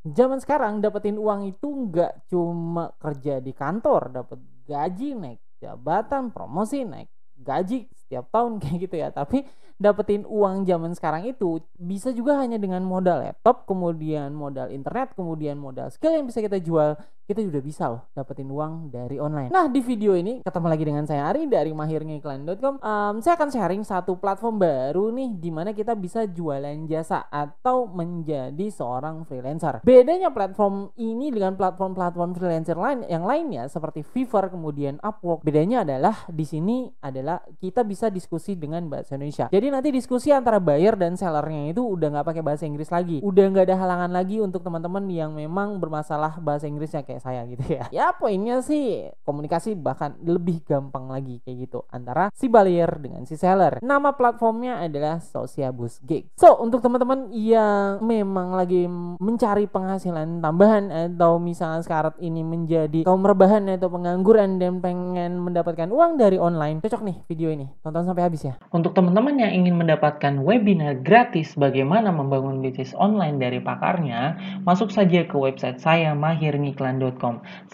Zaman sekarang dapetin uang itu nggak cuma kerja di kantor, dapat gaji, naik jabatan, promosi, naik gaji setiap tahun kayak gitu ya. Tapi dapetin uang zaman sekarang itu bisa juga hanya dengan modal laptop, kemudian modal internet, kemudian modal skill yang bisa kita jual. Kita juga bisa loh dapetin uang dari online. Nah, di video ini ketemu lagi dengan saya Ari dari mahirngiklan.com. Saya akan sharing satu platform baru nih di mana kita bisa jualan jasa atau menjadi seorang freelancer. Bedanya platform ini dengan platform-platform freelancer lain yang lainnya seperti Fiverr kemudian Upwork. Bedanya adalah di sini adalah kita bisa diskusi dengan bahasa Indonesia. Jadi nanti diskusi antara buyer dan sellernya itu udah nggak pakai bahasa Inggris lagi. Udah nggak ada halangan lagi untuk teman-teman yang memang bermasalah bahasa Inggrisnya kayak saya gitu ya. Ya poinnya sih komunikasi bahkan lebih gampang lagi kayak gitu antara si buyer dengan si seller. Nama platformnya adalah Sociabus Gigs. So untuk teman-teman yang memang lagi mencari penghasilan tambahan atau misalnya sekarang ini menjadi kaum rebahan atau pengangguran dan pengen mendapatkan uang dari online, cocok nih video ini, tonton sampai habis ya. Untuk teman-teman yang ingin mendapatkan webinar gratis bagaimana membangun bisnis online dari pakarnya, masuk saja ke website saya mahirngiklan.com.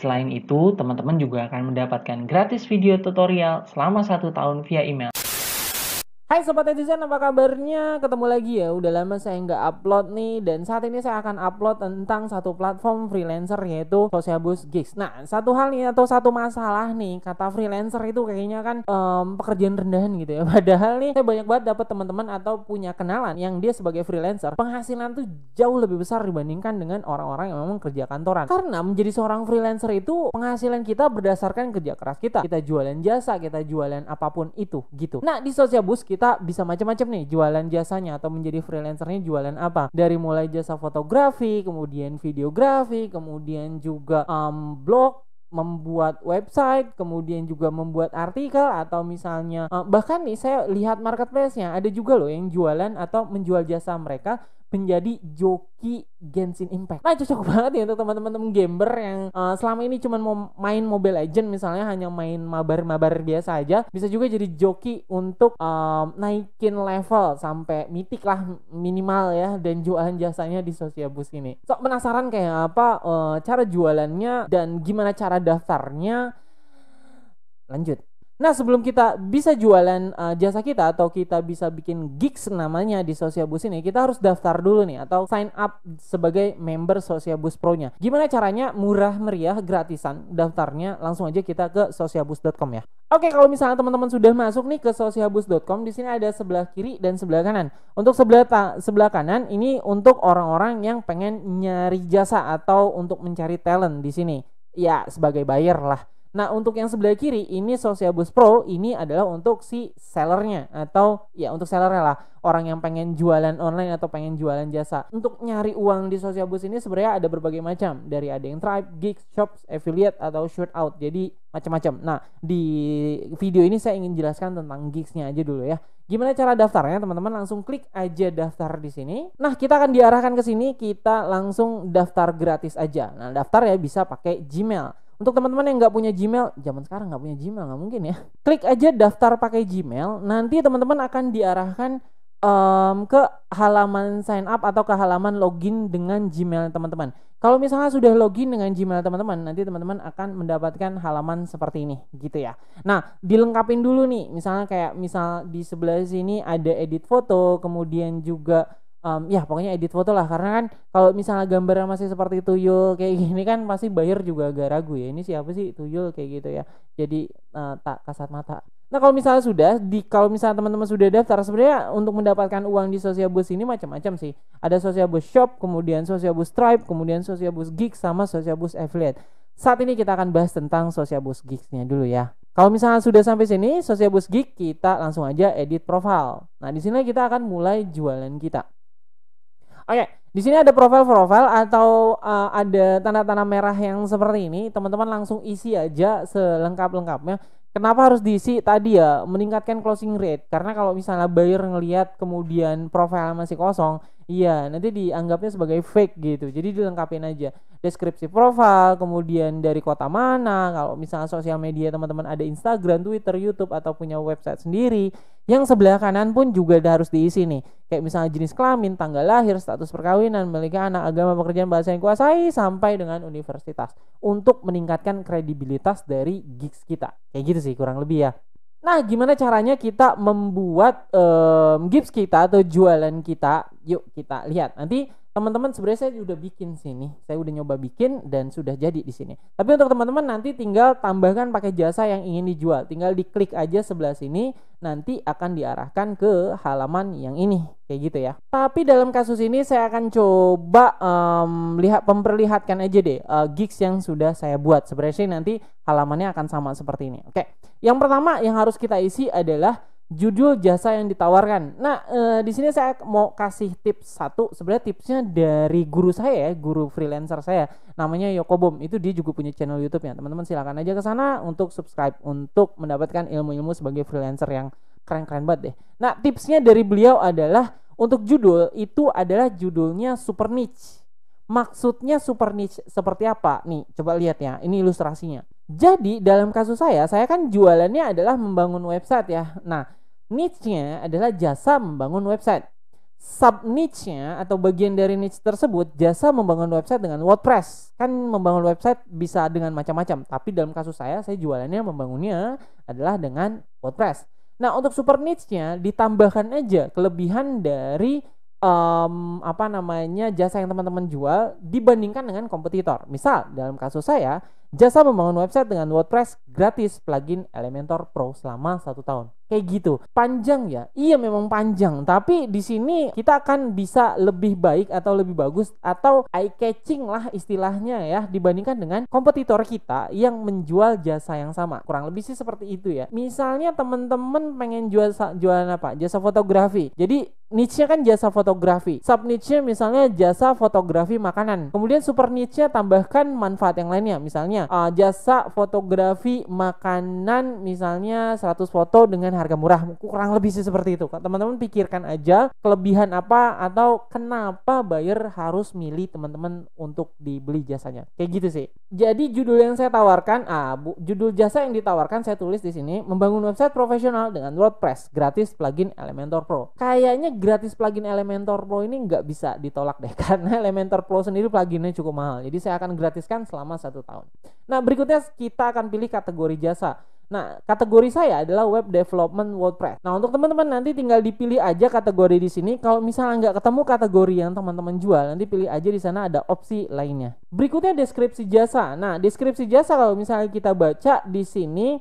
Selain itu, teman-teman juga akan mendapatkan gratis video tutorial selama 1 tahun via email. Hai Sobat Netizen, apa kabarnya? Ketemu lagi ya, udah lama saya nggak upload nih. Dan saat ini saya akan upload tentang satu platform freelancer yaitu Sociabus Gigs. Nah, satu hal nih atau satu masalah nih, kata freelancer itu kayaknya kan pekerjaan rendahan gitu ya. Padahal nih saya banyak banget dapat teman-teman atau punya kenalan yang dia sebagai freelancer penghasilan tuh jauh lebih besar dibandingkan dengan orang-orang yang memang kerja kantoran. Karena menjadi seorang freelancer itu penghasilan kita berdasarkan kerja keras kita. Kita jualan jasa, kita jualan apapun itu gitu. Nah, di Sociabus kita bisa macam-macam nih jualan jasanya atau menjadi freelancernya jualan apa, dari mulai jasa fotografi, kemudian videografi, kemudian juga blog, membuat website, kemudian juga membuat artikel, atau misalnya bahkan nih saya lihat marketplace-nya ada juga loh yang jualan atau menjual jasa mereka menjadi joki Genshin Impact. Nah, cocok banget ya untuk teman-teman gamer yang selama ini cuma mau main Mobile Legend misalnya, hanya main mabar-mabar biasa aja, bisa juga jadi joki untuk naikin level sampai mitik lah minimal ya, dan jualan jasanya di Sociabus ini. So, penasaran kayak apa cara jualannya dan gimana cara daftarnya? Lanjut. Nah, sebelum kita bisa jualan jasa kita atau kita bisa bikin gigs namanya di Sociabus ini, kita harus daftar dulu nih atau sign up sebagai member Sociabus Pro-nya. Gimana caranya? Murah meriah, gratisan. Daftarnya langsung aja kita ke sociabus.com ya. Oke, kalau misalnya teman-teman sudah masuk nih ke sociabus.com, di sini ada sebelah kiri dan sebelah kanan. Untuk sebelah kanan ini untuk orang-orang yang pengen nyari jasa atau untuk mencari talent di sini. Ya, sebagai buyer lah. Nah, untuk yang sebelah kiri ini Sociabus Pro, ini adalah untuk si sellernya atau ya untuk sellernya lah, orang yang pengen jualan online atau pengen jualan jasa. Untuk nyari uang di Sociabus ini sebenarnya ada berbagai macam, dari ada yang tribe, gigs, shops, affiliate atau shootout, jadi macam-macam. Nah, di video ini saya ingin jelaskan tentang gigsnya aja dulu ya. Gimana cara daftarnya? Teman-teman langsung klik aja daftar di sini. Nah, kita akan diarahkan ke sini, kita langsung daftar gratis aja. Nah, daftar ya bisa pakai Gmail. Untuk teman-teman yang nggak punya Gmail, zaman sekarang nggak punya Gmail nggak mungkin ya. Klik aja daftar pakai Gmail. Nanti teman-teman akan diarahkan ke halaman sign up atau ke halaman login dengan Gmail teman-teman. Kalau misalnya sudah login dengan Gmail teman-teman, nanti teman-teman akan mendapatkan halaman seperti ini gitu ya. Nah, dilengkapin dulu nih. Misalnya kayak di sebelah sini ada edit foto, kemudian juga ya pokoknya edit foto lah, karena kan kalau misalnya gambarnya masih seperti tuyul kayak gini kan pasti buyer juga agak ragu ya, ini siapa sih tuyul kayak gitu ya, jadi tak kasat mata. Nah, kalau misalnya kalau misalnya teman-teman sudah daftar, sebenarnya untuk mendapatkan uang di Sociabus ini macam-macam sih. Ada Sociabus Shop, kemudian Sociabus Tribe, kemudian Sociabus Gigs, sama Sociabus Affiliate. Saat ini kita akan bahas tentang Sociabus Gigs-nya dulu ya. Kalau misalnya sudah sampai sini Sociabus Gig, kita langsung aja edit profile. Nah, di sini kita akan mulai jualan kita. Oke, di sini ada profil atau ada tanda-tanda merah yang seperti ini. Teman-teman langsung isi aja selengkap-lengkapnya. Kenapa harus diisi tadi ya? Meningkatkan closing rate. Karena kalau misalnya buyer ngelihat kemudian profil masih kosong, Iya, nanti dianggapnya sebagai fake gitu. Jadi dilengkapin aja deskripsi profil, kemudian dari kota mana. Kalau misalnya sosial media teman-teman ada Instagram, Twitter, YouTube atau punya website sendiri, yang sebelah kanan pun juga harus diisi nih. Kayak misalnya jenis kelamin, tanggal lahir, status perkawinan, memiliki anak, agama, pekerjaan, bahasa yang kuasai sampai dengan universitas untuk meningkatkan kredibilitas dari gigs kita. Kayak gitu sih kurang lebih ya. Nah, gimana caranya kita membuat gigs kita atau jualan kita? Yuk kita lihat. Nanti teman-teman sebenarnya saya udah bikin sini. Saya udah nyoba bikin dan sudah jadi di sini. Tapi untuk teman-teman nanti tinggal tambahkan pakai jasa yang ingin dijual. Tinggal diklik aja sebelah sini, nanti akan diarahkan ke halaman yang ini. Kayak gitu ya. Tapi dalam kasus ini saya akan coba memperlihatkan aja deh gigs yang sudah saya buat. Sebenarnya nanti halamannya akan sama seperti ini. Oke. Yang pertama yang harus kita isi adalah judul jasa yang ditawarkan. Nah, di sini saya mau kasih tips satu. Sebenarnya tipsnya dari guru saya ya, guru freelancer saya. Namanya Yokobom. Itu dia juga punya channel YouTube ya. Teman-teman silakan aja ke sana untuk subscribe untuk mendapatkan ilmu-ilmu sebagai freelancer yang keren-keren banget deh. Nah, tipsnya dari beliau adalah untuk judul itu adalah judulnya super niche. Maksudnya super niche seperti apa? Nih, coba lihat ya. Ini ilustrasinya. Jadi dalam kasus saya kan jualannya adalah membangun website ya. Nah, niche-nya adalah jasa membangun website. Sub niche-nya atau bagian dari niche tersebut jasa membangun website dengan WordPress. Kan membangun website bisa dengan macam-macam, tapi dalam kasus saya jualannya membangunnya adalah dengan WordPress. Nah, untuk super niche-nya ditambahkan aja kelebihan dari jasa yang teman-teman jual dibandingkan dengan kompetitor. Misal dalam kasus saya jasa membangun website dengan WordPress gratis plugin Elementor Pro selama 1 tahun. Kayak gitu. Panjang ya? Iya memang panjang, tapi di sini kita akan bisa lebih baik atau lebih bagus atau eye catching lah istilahnya ya dibandingkan dengan kompetitor kita yang menjual jasa yang sama. Kurang lebih sih seperti itu ya. Misalnya teman-teman pengen jualan apa? Jasa fotografi. Jadi niche-nya kan jasa fotografi. Sub niche-nya misalnya jasa fotografi makanan. Kemudian super niche-nya tambahkan manfaat yang lainnya. Misalnya jasa fotografi makanan misalnya 100 foto dengan harga murah. Kurang lebih sih seperti itu. Teman-teman pikirkan aja kelebihan apa atau kenapa buyer harus milih teman-teman untuk dibeli jasanya. Kayak gitu sih. Jadi judul yang saya tawarkan, judul jasa yang ditawarkan saya tulis di sini, membangun website profesional dengan WordPress gratis plugin Elementor Pro. Kayaknya gratis plugin Elementor Pro ini nggak bisa ditolak deh karena Elementor Pro sendiri pluginnya cukup mahal. Jadi saya akan gratiskan selama 1 tahun. Nah, berikutnya kita akan pilih kategori jasa. Nah, kategori saya adalah web development WordPress. Nah, untuk teman-teman nanti tinggal dipilih aja kategori di sini. Kalau misalnya nggak ketemu kategori yang teman-teman jual, nanti pilih aja di sana ada opsi lainnya. Berikutnya deskripsi jasa. Nah, deskripsi jasa kalau misalnya kita baca di sini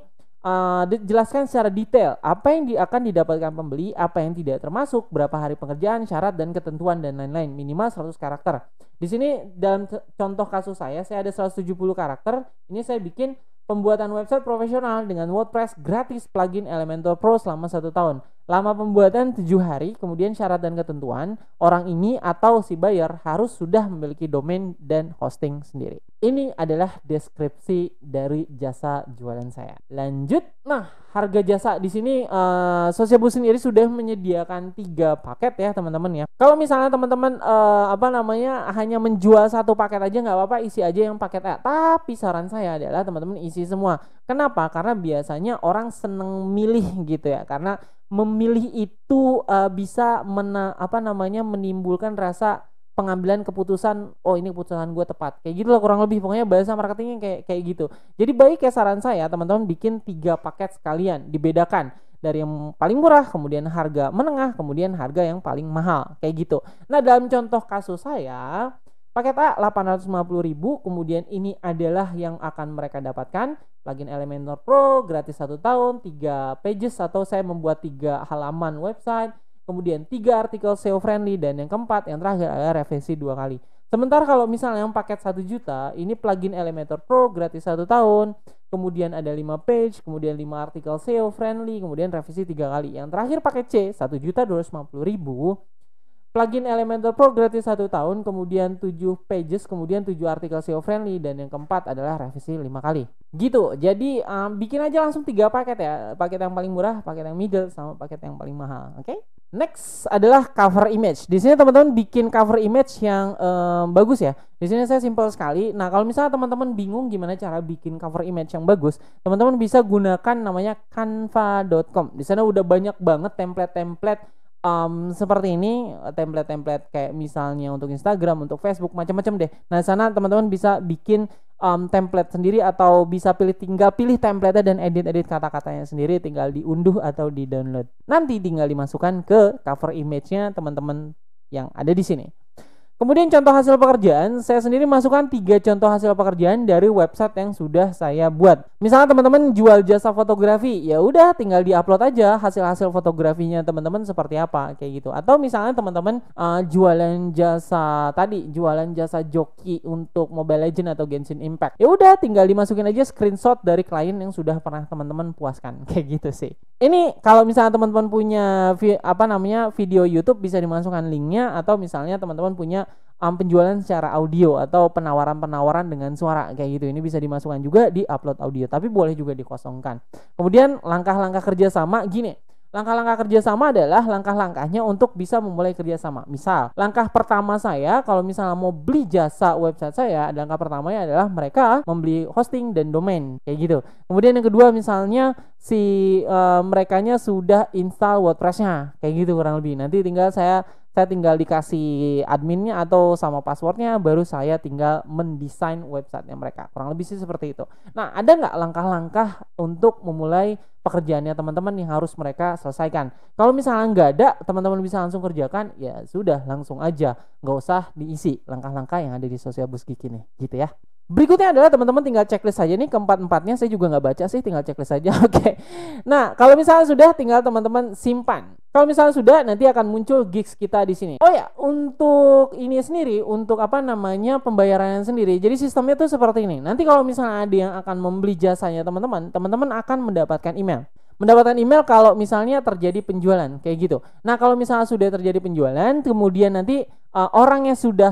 dijelaskan secara detail apa yang akan didapatkan pembeli, apa yang tidak termasuk, berapa hari pengerjaan, syarat dan ketentuan dan lain-lain, minimal 100 karakter. Di sini dalam contoh kasus saya ada 170 karakter. Ini saya bikin pembuatan website profesional dengan WordPress gratis plugin Elementor Pro selama 1 tahun. Lama pembuatan 7 hari, kemudian syarat dan ketentuan, orang ini atau si buyer harus sudah memiliki domain dan hosting sendiri. Ini adalah deskripsi dari jasa jualan saya. Lanjut, nah harga jasa di sini Sociaboo sendiri sudah menyediakan 3 paket ya teman-teman ya. Kalau misalnya teman-teman hanya menjual 1 paket aja nggak apa-apa, isi aja yang paket A. Tapi saran saya adalah teman-teman isi semua. Kenapa? Karena biasanya orang seneng milih gitu ya. Karena memilih itu bisa menimbulkan rasa pengambilan keputusan, oh ini keputusan gue tepat, kayak gitu lah kurang lebih. Pokoknya bahasa marketingnya kayak gitu. Jadi baik ya saran saya teman-teman bikin 3 paket sekalian, dibedakan dari yang paling murah, kemudian harga menengah, kemudian harga yang paling mahal, kayak gitu. Nah, dalam contoh kasus saya paket A 850.000, kemudian ini adalah yang akan mereka dapatkan plugin Elementor Pro gratis 1 tahun, 3 pages atau saya membuat 3 halaman website, kemudian 3 artikel SEO friendly, dan yang keempat yang terakhir adalah revisi 2 kali. Sementara kalau misalnya yang paket 1 juta, ini plugin Elementor Pro gratis 1 tahun, kemudian ada 5 page, kemudian 5 artikel SEO friendly, kemudian revisi 3 kali. Yang terakhir paket C 1.250.000, plugin Elementor Pro gratis 1 tahun, kemudian 7 pages, kemudian 7 artikel SEO friendly, dan yang keempat adalah revisi 5 kali. Gitu. Jadi bikin aja langsung 3 paket ya. Paket yang paling murah, paket yang middle, sama paket yang paling mahal. Oke? Next adalah cover image. Di sini teman-teman bikin cover image yang bagus ya. Di sini saya simpel sekali. Nah, kalau misalnya teman-teman bingung gimana cara bikin cover image yang bagus, teman-teman bisa gunakan namanya canva.com. Di sana udah banyak banget template-template seperti ini, template-template kayak misalnya untuk Instagram, untuk Facebook, macam-macam deh. Nah, di sana teman-teman bisa bikin template sendiri atau bisa tinggal pilih template dan edit kata-katanya sendiri, tinggal diunduh atau di download. Nanti tinggal dimasukkan ke cover image-nya teman-teman yang ada di sini. Kemudian contoh hasil pekerjaan, saya sendiri masukkan 3 contoh hasil pekerjaan dari website yang sudah saya buat. Misalnya teman-teman jual jasa fotografi, ya udah tinggal diupload aja hasil-hasil fotografinya teman-teman seperti apa kayak gitu. Atau misalnya teman-teman jualan jasa joki untuk Mobile Legends atau Genshin Impact. Ya udah tinggal dimasukin aja screenshot dari klien yang sudah pernah teman-teman puaskan kayak gitu sih. Ini kalau misalnya teman-teman punya video YouTube bisa dimasukkan linknya, atau misalnya teman-teman punya penjualan secara audio atau penawaran-penawaran dengan suara kayak gitu, ini bisa dimasukkan juga di upload audio, tapi boleh juga dikosongkan. Kemudian langkah-langkah kerjasama gini. Langkah-langkah kerjasama adalah langkah-langkahnya untuk bisa memulai kerjasama. Misal, langkah pertama saya kalau misalnya mau beli jasa website saya, langkah pertamanya adalah mereka membeli hosting dan domain kayak gitu. Kemudian yang kedua misalnya merekanya sudah install WordPress-nya kayak gitu kurang lebih. Nanti tinggal saya tinggal dikasih adminnya atau sama passwordnya, baru saya tinggal mendesain websitenya mereka. Kurang lebih sih seperti itu. Nah, ada nggak langkah-langkah untuk memulai pekerjaannya teman-teman yang harus mereka selesaikan? Kalau misalnya nggak ada, teman-teman bisa langsung kerjakan, ya sudah langsung aja, nggak usah diisi langkah-langkah yang ada di Sosial Bus Geek ini, gitu ya. Berikutnya adalah teman-teman tinggal checklist saja nih, keempat-empatnya saya juga nggak baca sih, tinggal checklist saja. Oke. Nah, kalau misalnya sudah, tinggal teman-teman simpan. Kalau misalnya sudah, nanti akan muncul gigs kita di sini. Oh ya, untuk ini sendiri, untuk pembayarannya sendiri. Jadi sistemnya tuh seperti ini. Nanti kalau misalnya ada yang akan membeli jasanya teman-teman akan mendapatkan email. Kalau misalnya terjadi penjualan kayak gitu. Nah, kalau misalnya sudah terjadi penjualan, kemudian nanti orang yang sudah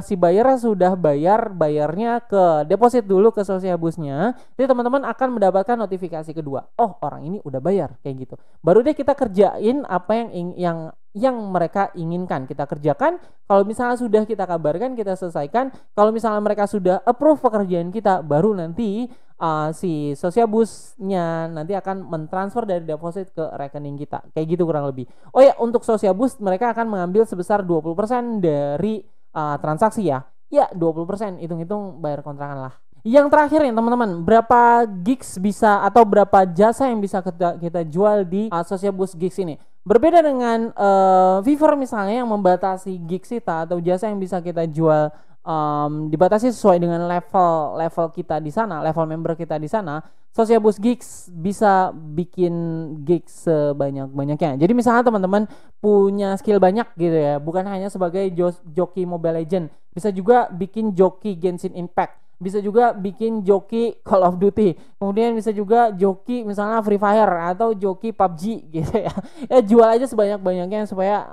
bayarnya ke deposit dulu ke Sosial Busnya, jadi teman-teman akan mendapatkan notifikasi kedua. Oh, orang ini udah bayar kayak gitu. Baru deh kita kerjain apa yang mereka inginkan kita kerjakan. Kalau misalnya sudah kita kabarkan, kita selesaikan. Kalau misalnya mereka sudah approve pekerjaan kita, baru nanti si Sosial Busnya nanti akan mentransfer dari deposit ke rekening kita. Kayak gitu kurang lebih. Oh ya, untuk Sosial Bus mereka akan mengambil sebesar 20% dari transaksi ya. Ya, 20%, hitung-hitung bayar kontrakan lah. Yang terakhir nih teman-teman, berapa gigs bisa atau berapa jasa yang bisa kita jual di Sosial Bus Gigs ini. Berbeda dengan Fiverr misalnya yang membatasi gigs kita atau jasa yang bisa kita jual dibatasi sesuai dengan level kita di sana, level member kita di sana. Sosial Bus Gigs bisa bikin gigs sebanyak-banyaknya. Jadi misalnya teman-teman punya skill banyak gitu ya, bukan hanya sebagai joki Mobile Legends, bisa juga bikin joki Genshin Impact, bisa juga bikin joki Call of Duty, kemudian bisa juga joki misalnya Free Fire atau joki PUBG gitu ya. Ya jual aja sebanyak-banyaknya supaya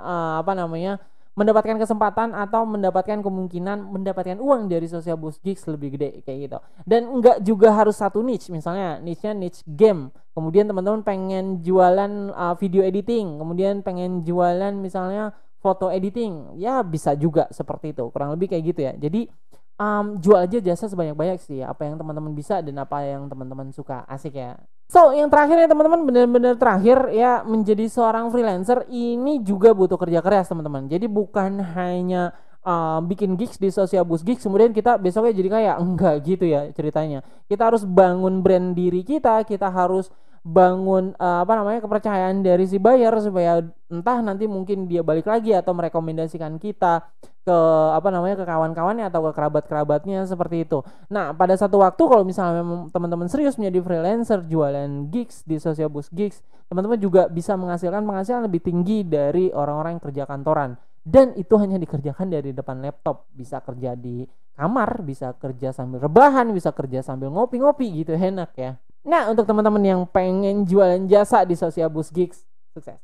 mendapatkan kesempatan atau mendapatkan kemungkinan mendapatkan uang dari Sosial Bus Gigs lebih gede kayak gitu. Dan enggak juga harus satu niche, misalnya niche-nya niche game, kemudian teman-teman pengen jualan video editing, kemudian pengen jualan misalnya foto editing, ya bisa juga seperti itu, kurang lebih kayak gitu ya. Jadi jual aja jasa sebanyak-banyak sih, apa yang teman-teman bisa dan apa yang teman-teman suka. Asik ya. So, yang terakhir ya teman-teman, benar-benar terakhir ya, menjadi seorang freelancer ini juga butuh kerja keras teman-teman. Jadi bukan hanya bikin gigs di Sosial Bus Gigs kemudian kita besoknya jadi kaya, enggak gitu ya ceritanya. Kita harus bangun brand diri kita harus bangun kepercayaan dari si buyer supaya entah nanti mungkin dia balik lagi atau merekomendasikan kita ke ke kawan-kawannya atau ke kerabat-kerabatnya seperti itu. Nah, pada satu waktu kalau misalnya memang teman-teman serius menjadi freelancer jualan gigs di Sosial Bus Gigs, teman-teman juga bisa menghasilkan penghasilan lebih tinggi dari orang-orang yang kerja kantoran. Dan itu hanya dikerjakan dari depan laptop. Bisa kerja di kamar, bisa kerja sambil rebahan, bisa kerja sambil ngopi-ngopi gitu, enak ya. Nah, untuk teman-teman yang pengen jualan jasa di Sosial Bus Gigs, sukses.